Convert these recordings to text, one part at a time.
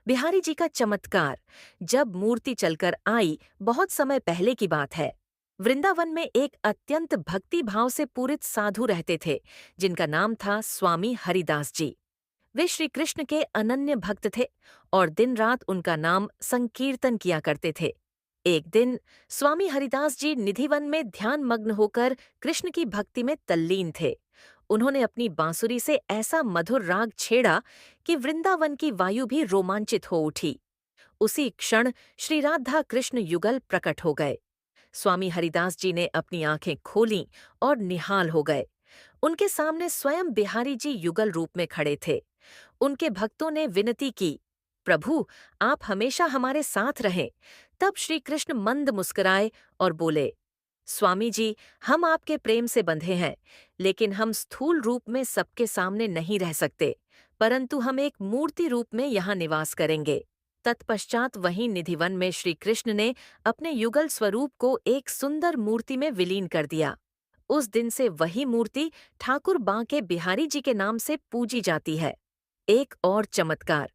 बिहारी जी का चमत्कार। जब मूर्ति चलकर आई, बहुत समय पहले की बात है। वृंदावन में एक अत्यंत भक्ति भाव से पूरित साधु रहते थे, जिनका नाम था स्वामी हरिदास जी। वे श्री कृष्ण के अनन्य भक्त थे और दिन रात उनका नाम संकीर्तन किया करते थे। एक दिन स्वामी हरिदास जी निधिवन में ध्यान मग्न होकर कृष्ण की भक्ति में तल्लीन थे। उन्होंने अपनी बांसुरी से ऐसा मधुर राग छेड़ा कि वृंदावन की वायु भी रोमांचित हो उठी। उसी क्षण श्री राधा कृष्ण युगल प्रकट हो गए। स्वामी हरिदास जी ने अपनी आंखें खोलीं और निहाल हो गए। उनके सामने स्वयं बिहारी जी युगल रूप में खड़े थे। उनके भक्तों ने विनती की, प्रभु, आप हमेशा हमारे साथ रहें। तब श्री कृष्ण मंद मुस्कुराए और बोले, स्वामी जी, हम आपके प्रेम से बंधे हैं, लेकिन हम स्थूल रूप में सबके सामने नहीं रह सकते, परंतु हम एक मूर्ति रूप में यहाँ निवास करेंगे। तत्पश्चात वहीं निधिवन में श्री कृष्ण ने अपने युगल स्वरूप को एक सुंदर मूर्ति में विलीन कर दिया। उस दिन से वही मूर्ति ठाकुर बांके बिहारी जी के नाम से पूजी जाती है। एक और चमत्कार।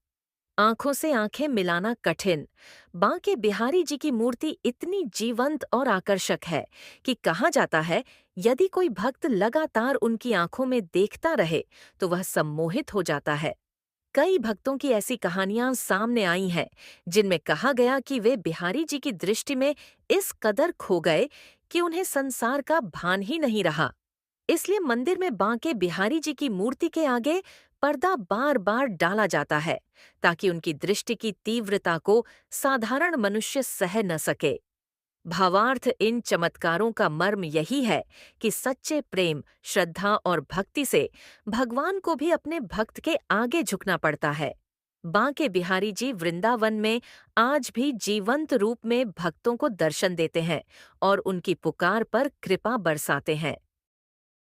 आंखों से आंखें मिलाना कठिन। बांके बिहारी जी की मूर्ति इतनी जीवंत और आकर्षक है कि कहा जाता है, यदि कोई भक्त लगातार उनकी आंखों में देखता रहे तो वह सम्मोहित हो जाता है। कई भक्तों की ऐसी कहानियां सामने आई हैं, जिनमें कहा गया कि वे बिहारी जी की दृष्टि में इस कदर खो गए कि उन्हें संसार का भान ही नहीं रहा। इसलिए मंदिर में बांके बिहारी जी की मूर्ति के आगे पर्दा बार बार डाला जाता है, ताकि उनकी दृष्टि की तीव्रता को साधारण मनुष्य सह न सके। भावार्थ, इन चमत्कारों का मर्म यही है कि सच्चे प्रेम, श्रद्धा और भक्ति से भगवान को भी अपने भक्त के आगे झुकना पड़ता है। बांके बिहारी जी वृंदावन में आज भी जीवंत रूप में भक्तों को दर्शन देते हैं और उनकी पुकार पर कृपा बरसाते हैं।